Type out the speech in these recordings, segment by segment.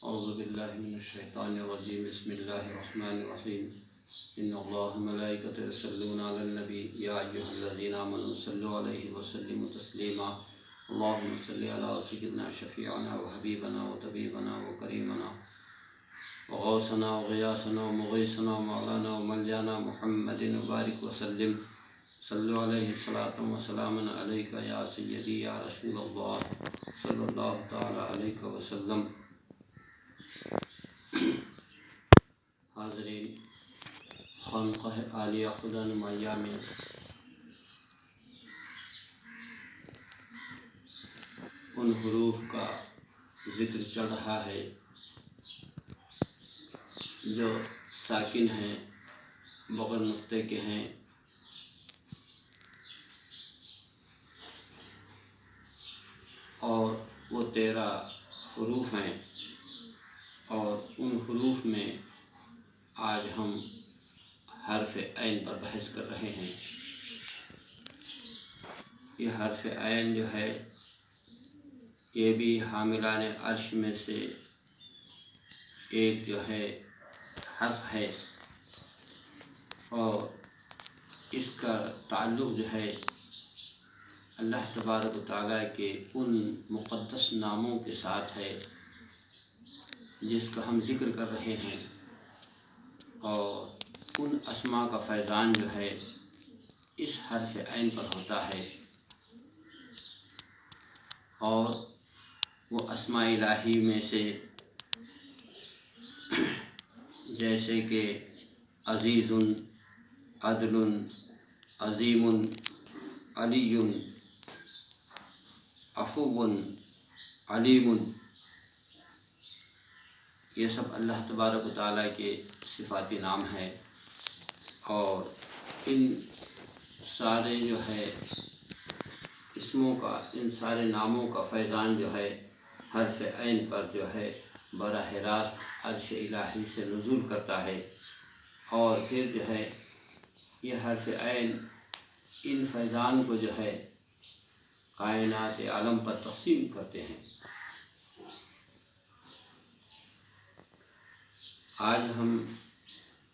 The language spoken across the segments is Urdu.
اعوذ باللہ من الشیطان الرجیم بسم اللہ الرحمن الرحیم ان اللہ ملائکۃ یصلون علی النبی یا ایھا الذین آمنوا صلوا علیہ وسلموا تسلیما اللہم صل علی سیدنا شفیعنا وحبیبنا وطبیبنا وکریمنا وغوثنا وغیاثنا ومغیثنا ومولانا وملجانا محمد وبارک وسلم صلو علیہ صلاۃ وسلام علیک یا سیدی یا رسول اللہ صلی اللہ تعالی علیہ وسلم۔ حاضرین، خانقاہ عالیہ خدا نمایاں میں ان حروف کا ذکر چل رہا ہے جو ساکن ہیں، بغیر نقطے کے ہیں، اور وہ 13 حروف ہیں، اور ان حروف میں آج ہم حرف عین پر بحث کر رہے ہیں۔ یہ حرف عین جو ہے یہ بھی حاملان عرش میں سے ایک جو ہے حرف ہے، اور اس کا تعلق جو ہے اللہ تبارک و تعالیٰ کے ان مقدس ناموں کے ساتھ ہے جس کا ہم ذکر کر رہے ہیں، اور ان اسماء کا فیضان جو ہے اس حرف عین پر ہوتا ہے، اور وہ اسماء الہی میں سے جیسے کہ عزیز، عدل، عظیم، علی، عفو، علیم، یہ سب اللہ تبارک و تعالیٰ کے صفاتی نام ہیں، اور ان سارے جو ہے اسموں کا، ان سارے ناموں کا فیضان جو ہے حرف عین پر جو ہے براہ راست عرش الہی سے نزول کرتا ہے، اور پھر جو ہے یہ حرف عین ان فیضان کو جو ہے کائنات عالم پر تقسیم کرتے ہیں۔ آج ہم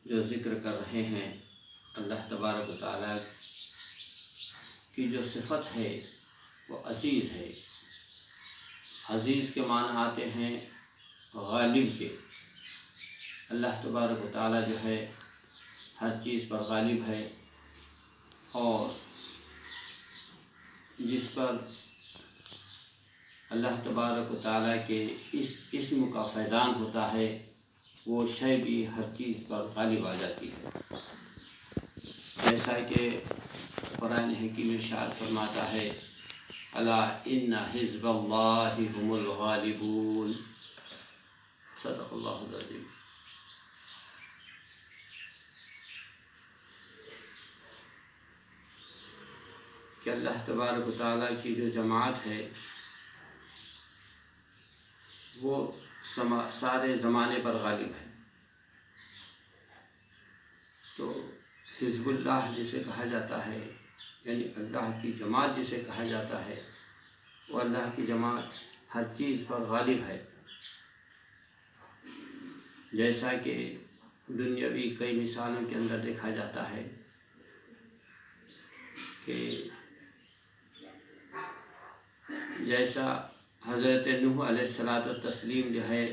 جو ذکر کر رہے ہیں اللہ تبارک و تعالیٰ کی جو صفت ہے وہ عزیز ہے۔ عزیز کے معنی آتے ہیں غالب کے۔ اللہ تبارک و تعالیٰ جو ہے ہر چیز پر غالب ہے، اور جس پر اللہ تبارک و تعالیٰ کے اس اسم کا فیضان ہوتا ہے وہ شے بھی ہر چیز پر غالب آ جاتی ہے، جیسا کہ قرآن حکیم ارشاد فرماتا ہے الا ان حزب اللہ هم الغالبون، صدق اللہ العظیم۔ کہ اللہ تبارک و تعالیٰ کی جو جماعت ہے وہ سارے زمانے پر غالب ہے، تو حزب اللہ جسے کہا جاتا ہے، یعنی اللہ کی جماعت جسے کہا جاتا ہے، وہ اللہ کی جماعت ہر چیز پر غالب ہے، جیسا کہ دنیاوی کئی مثالوں کے اندر دیکھا جاتا ہے کہ جیسا حضرت نوح علیہ الصلاۃ والتسلیم جو ہے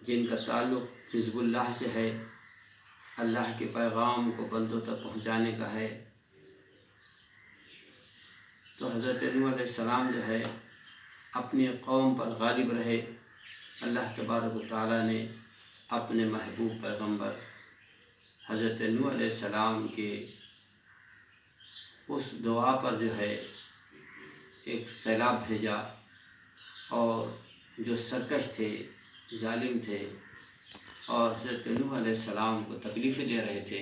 جن کا تعلق حزب اللہ سے ہے، اللہ کے پیغام کو بندوں تک پہنچانے کا ہے، تو حضرت نوح علیہ السلام جو ہے اپنی قوم پر غالب رہے۔ اللہ تبارک و تعالیٰ نے اپنے محبوب پیغمبر حضرت نوح علیہ السلام کے اس دعا پر جو ہے ایک سیلاب بھیجا، اور جو سرکش تھے، ظالم تھے، اور حضرت نوح علیہ السلام کو تکلیفیں دے رہے تھے،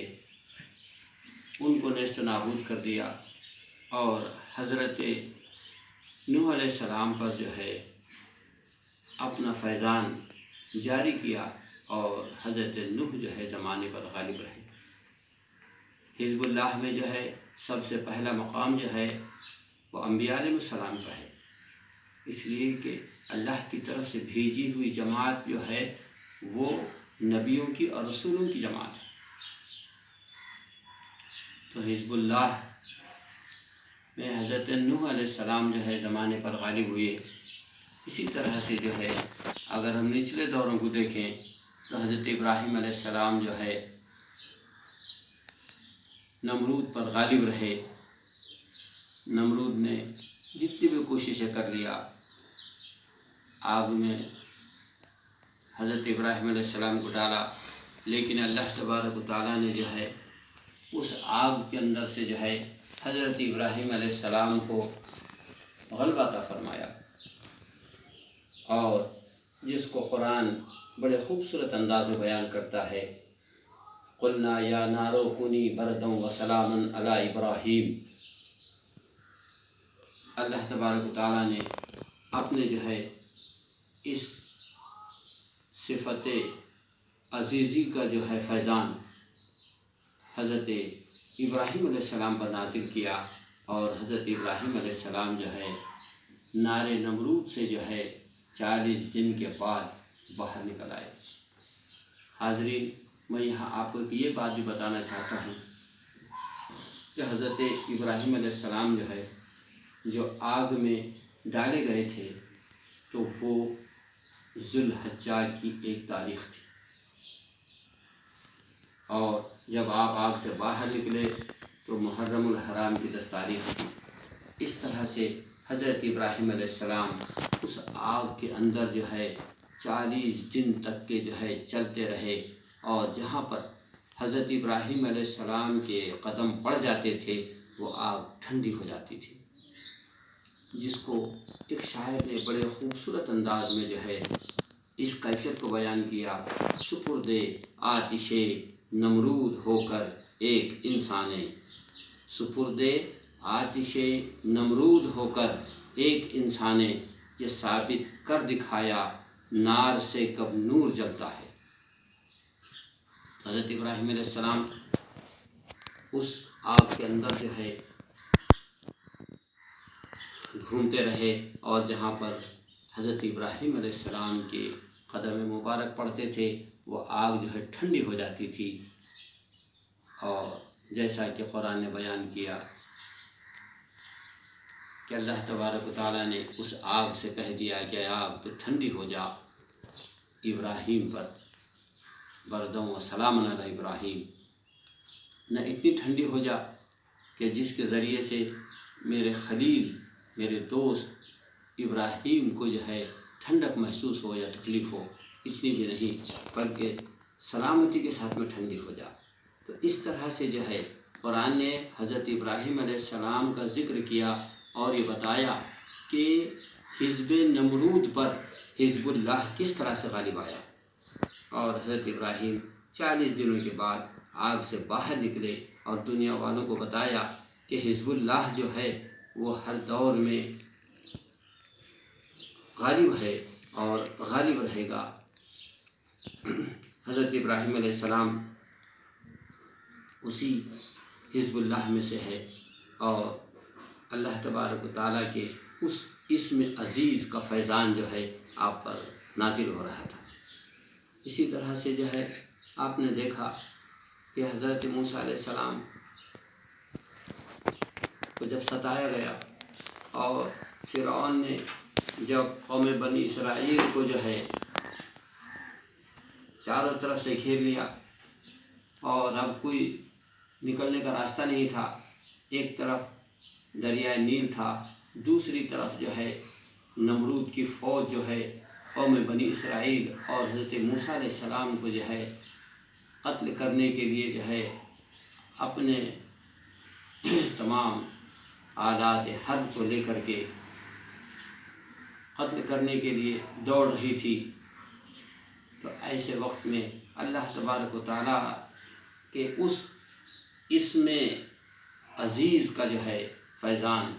ان کو نیست و نابود کر دیا، اور حضرت نوح علیہ السلام پر جو ہے اپنا فیضان جاری کیا، اور حضرت نوح جو ہے زمانے پر غالب رہے۔ حزب اللہ میں جو ہے سب سے پہلا مقام جو ہے وہ انبیاء علیہ السلام کا ہے، اس لیے کہ اللہ کی طرف سے بھیجی ہوئی جماعت جو ہے وہ نبیوں کی اور رسولوں کی جماعت ہے۔ تو حزب اللہ میں حضرت نوح علیہ السلام جو ہے زمانے پر غالب ہوئے۔ اسی طرح سے جو ہے اگر ہم نچلے دوروں کو دیکھیں تو حضرت ابراہیم علیہ السلام جو ہے نمرود پر غالب رہے۔ نمرود نے جتنی بھی کوششیں کر لیا، آگ میں حضرت ابراہیم علیہ السلام کو ڈالا، لیکن اللہ تبارک و تعالیٰ نے جو ہے اس آگ کے اندر سے جو ہے حضرت ابراہیم علیہ السلام کو غلبہ عطا فرمایا، اور جس کو قرآن بڑے خوبصورت انداز میں بیان کرتا ہے، قلنا یا نارو کونی بردا وسلاما علی ابراہیم۔ اللہ تبارک و تعالیٰ نے اپنے جو ہے اس صفت عزیزی کا جو ہے فیضان حضرت ابراہیم علیہ السلام پر نازل کیا، اور حضرت ابراہیم علیہ السلام جو ہے نار نمرود سے جو ہے 40 دن کے بعد باہر نکل آئے۔ حاضرین، میں یہاں آپ کو یہ بات بھی بتانا چاہتا ہوں کہ حضرت ابراہیم علیہ السلام جو ہے جو آگ میں ڈالے گئے تھے تو وہ ذوالحجہ کی ایک تاریخ تھی، اور جب آپ آگ سے باہر نکلے تو محرم الحرام کی 10 تاریخ تھی۔ اس طرح سے حضرت ابراہیم علیہ السلام اس آگ کے اندر جو ہے 40 دن تک کے جو ہے چلتے رہے، اور جہاں پر حضرت ابراہیم علیہ السلام کے قدم پڑ جاتے تھے وہ آگ ٹھنڈی ہو جاتی تھی، جس کو ایک شاعر نے بڑے خوبصورت انداز میں جو ہے اس کیفیت کو بیان کیا، سپرد آتش نمرود ہو کر ایک انسان، سپرد آتش نمرود ہو کر ایک انسان، یہ ثابت کر دکھایا نار سے کب نور جلتا ہے۔ حضرت ابراہیم علیہ السلام اس آگ کے اندر جو ہے گھومتے رہے، اور جہاں پر حضرت ابراہیم علیہ السلام کے قدم مبارک پڑتے تھے وہ آگ جو ہے ٹھنڈی ہو جاتی تھی، اور جیسا کہ قرآن نے بیان کیا کہ اللہ تبارک و تعالیٰ نے اس آگ سے کہہ دیا کہ آگ تو ٹھنڈی ہو جا ابراہیم پر، بردوں و سلام علی ابراہیم، نہ اتنی ٹھنڈی ہو جا کہ جس کے ذریعے سے میرے خلیل، میرے دوست ابراہیم کو جو ہے ٹھنڈک محسوس ہو یا تکلیف ہو، اتنی بھی نہیں، بلکہ سلامتی کے ساتھ میں ٹھنڈی ہو جا۔ تو اس طرح سے جو ہے قرآن نے حضرت ابراہیم علیہ السلام کا ذکر کیا، اور یہ بتایا کہ حزب نمرود پر حزب اللہ کس طرح سے غالب آیا، اور حضرت ابراہیم 40 دنوں کے بعد آگ سے باہر نکلے اور دنیا والوں کو بتایا کہ حزب اللہ جو ہے وہ ہر دور میں غالب ہے اور غالب رہے گا۔ حضرت ابراہیم علیہ السلام اسی حزب اللہ میں سے ہے، اور اللہ تبارک و تعالیٰ کے اس اسم عزیز کا فیضان جو ہے آپ پر نازل ہو رہا تھا۔ اسی طرح سے جو ہے آپ نے دیکھا کہ حضرت موسیٰ علیہ السلام کو جب ستایا گیا، اور فرعون نے جب قوم بنی اسرائیل کو جو ہے چاروں طرف سے گھیر لیا، اور اب کوئی نکلنے کا راستہ نہیں تھا، ایک طرف دریائے نیل تھا، دوسری طرف جو ہے نمرود کی فوج جو ہے قوم بنی اسرائیل اور حضرت موسیٰ علیہ السلام کو جو ہے قتل کرنے کے لیے جو ہے اپنے تمام آلات حرب کو لے کر کے قتل کرنے کے لیے دوڑ رہی تھی۔ تو ایسے وقت میں اللہ تبارک و تعالیٰ کے اس اسم عزیز کا جو ہے فیضان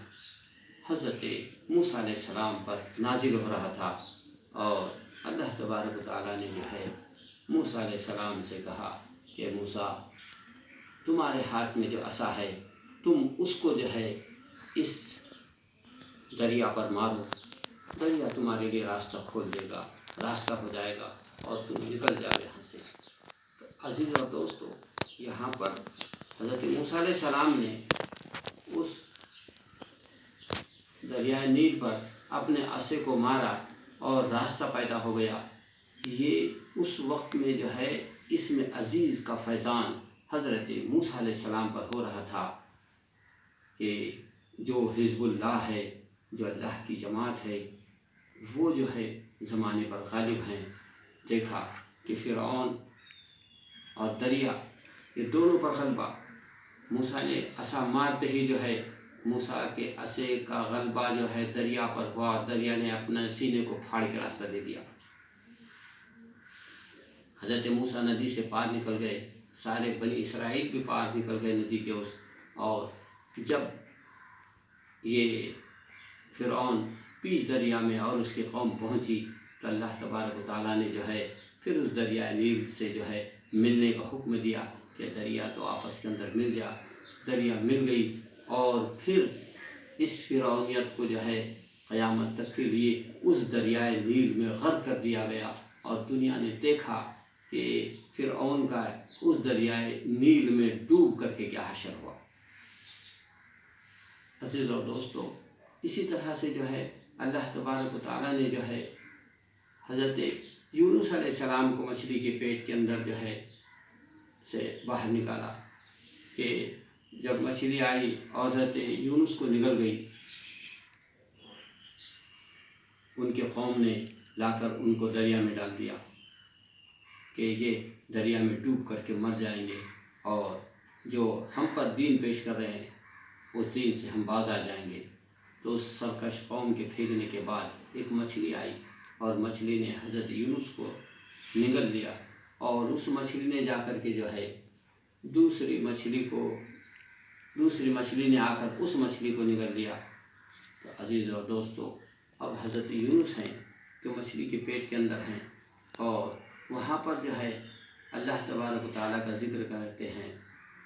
حضرت موسیٰ علیہ السلام پر نازل ہو رہا تھا، اور اللہ تبارک و تعالیٰ نے جو ہے موسیٰ علیہ السلام سے کہا کہ موسیٰ، تمہارے ہاتھ میں جو عصا ہے تم اس کو جو ہے اس دریا پر مارو، دریا تمہارے لیے راستہ کھول دے گا، راستہ ہو جائے گا اور تم نکل جاؤ یہاں سے۔ تو عزیز اور دوستو، یہاں پر حضرت موسیٰ علیہ السلام نے اس دریائے نیل پر اپنے عصے کو مارا اور راستہ پیدا ہو گیا۔ یہ اس وقت میں جو ہے اسم عزیز کا فیضان حضرت موسیٰ علیہ السلام پر ہو رہا تھا کہ جو حزب اللہ ہے، جو اللہ کی جماعت ہے، وہ جو ہے زمانے پر غالب ہیں۔ دیکھا کہ فرعون اور دریا یہ دونوں پر غلبہ، موسیٰ نے عصا مارتے ہی جو ہے موسیٰ کے عصے کا غلبہ جو ہے دریا پر ہوا اور دریا نے اپنے سینے کو پھاڑ کے راستہ دے دیا۔ حضرت موسیٰ ندی سے پار نکل گئے، سارے بنی اسرائیل بھی پار نکل گئے ندی کے اس، اور جب یہ فرعون پیچ دریا میں اور اس کی قوم پہنچی تو اللہ تبارک و تعالیٰ نے جو ہے پھر اس دریائے نیل سے جو ہے ملنے کا حکم دیا کہ دریا تو آپس کے اندر مل جا۔ دریا مل گئی اور پھر اس فرعونیت کو جو ہے قیامت تک کے لیے اس دریائے نیل میں غرق کر دیا گیا، اور دنیا نے دیکھا کہ فرعون کا اس دریائے نیل میں ڈوب کر کے کیا حشر ہوا۔ عزیز اور دوستو، اسی طرح سے جو ہے اللہ تبارک و تعالیٰ نے جو ہے حضرت یونس علیہ السلام کو مچھلی کے پیٹ کے اندر جو ہے سے باہر نکالا کہ جب مچھلی آئی اور حضرت یونس کو نگل گئی، ان کے قوم نے لا کر ان کو دریا میں ڈال دیا کہ یہ دریا میں ڈوب کر کے مر جائیں گے، اور جو ہم پر دین پیش کر رہے ہیں اس دین سے ہم باز آ جائیں گے۔ تو اس سرکش قوم کے پھینکنے کے بعد ایک مچھلی آئی اور مچھلی نے حضرت یونس کو نگل لیا، اور اس مچھلی نے جا کر کے جو ہے دوسری مچھلی نے آ کر اس مچھلی کو نگل لیا۔ تو عزیز اور دوستو، اب حضرت یونس ہیں جو مچھلی کے پیٹ کے اندر ہیں، اور وہاں پر جو ہے اللہ تبارک و تعالیٰ کا ذکر کرتے ہیں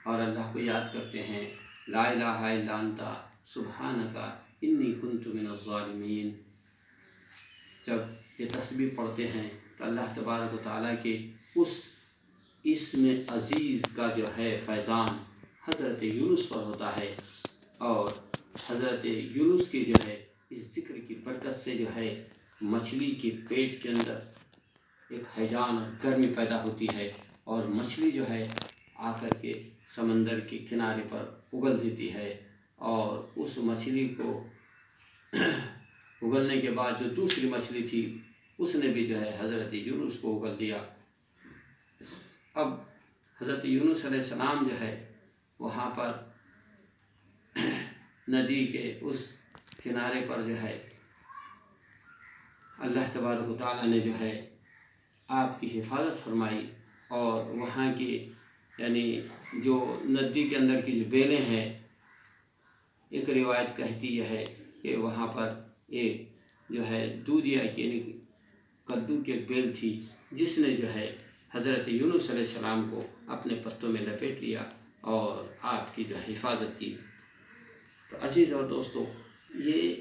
اور اللہ کو یاد کرتے ہیں، لا الہ الا انت سبحانک انی کنت من الظالمین۔ جب یہ تسبیح پڑھتے ہیں تو اللہ تبارک و تعالیٰ کے اس اسم عزیز کا جو ہے فیضان حضرت یونس پر ہوتا ہے، اور حضرت یونس کی جو ہے اس ذکر کی برکت سے جو ہے مچھلی کے پیٹ کے اندر ایک ہیجان اور گرمی پیدا ہوتی ہے، اور مچھلی جو ہے آ کر کے سمندر کے کنارے پر اگل دیتی ہے، اور اس مچھلی کو اگلنے کے بعد جو دوسری مچھلی تھی اس نے بھی جو ہے حضرت یونس کو اگل دیا۔ اب حضرت یونس علیہ السلام جو ہے وہاں پر ندی کے اس کنارے پر جو ہے اللہ تبارک و تعالیٰ نے جو ہے آپ کی حفاظت فرمائی، اور وہاں کی یعنی جو ندی کے اندر کی جو بیلیں ہیں، ایک روایت کہتی ہے کہ وہاں پر ایک جو ہے دودھیا یعنی کدو کی ایک بیل تھی جس نے جو ہے حضرت یونس علیہ السلام کو اپنے پتوں میں لپیٹ لیا اور آپ کی جو حفاظت کی۔ تو عزیز اور دوستو، یہ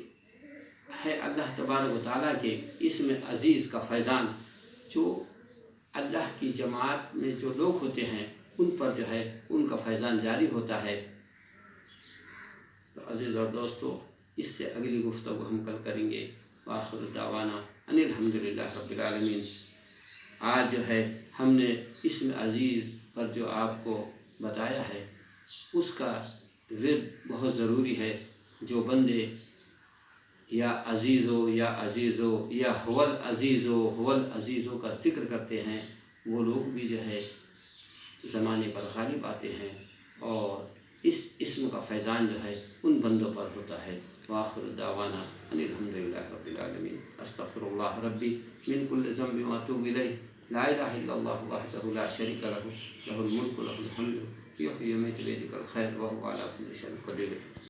ہے اللہ تبارک و تعالیٰ کے اسم عزیز کا فیضان، جو اللہ کی جماعت میں جو لوگ ہوتے ہیں ان پر جو ہے ان کا فیضان جاری ہوتا ہے۔ تو عزیز اور دوستو، اس سے اگلی گفتگو ہم کل کریں گے۔ وآخر دعوانا ان الحمدللہ رب العالمین۔ آج جو ہے ہم نے اسم عزیز پر جو آپ کو بتایا ہے اس کا ورد بہت ضروری ہے۔ جو بندے یا عزیزو یا عزیزو یا هو العزیزو کا ذکر کرتے ہیں، وہ لوگ بھی جو ہے زمانے پر غالب آتے ہیں، اور اس اسم کا فیضان جو ہے ان بندوں پر ہوتا ہے۔ وآخر دعوانا ان الحمدللہ رب العالمین۔ استغفر اللہ ربی من کل ذنب واتوب الیہ۔ لا الہ الا اللہ وحدہ لا شریک لہ، لہ الملک ولہ الحمد یحیی ویمیت بیدہ الخیر وہو علی کل شیء قدیر۔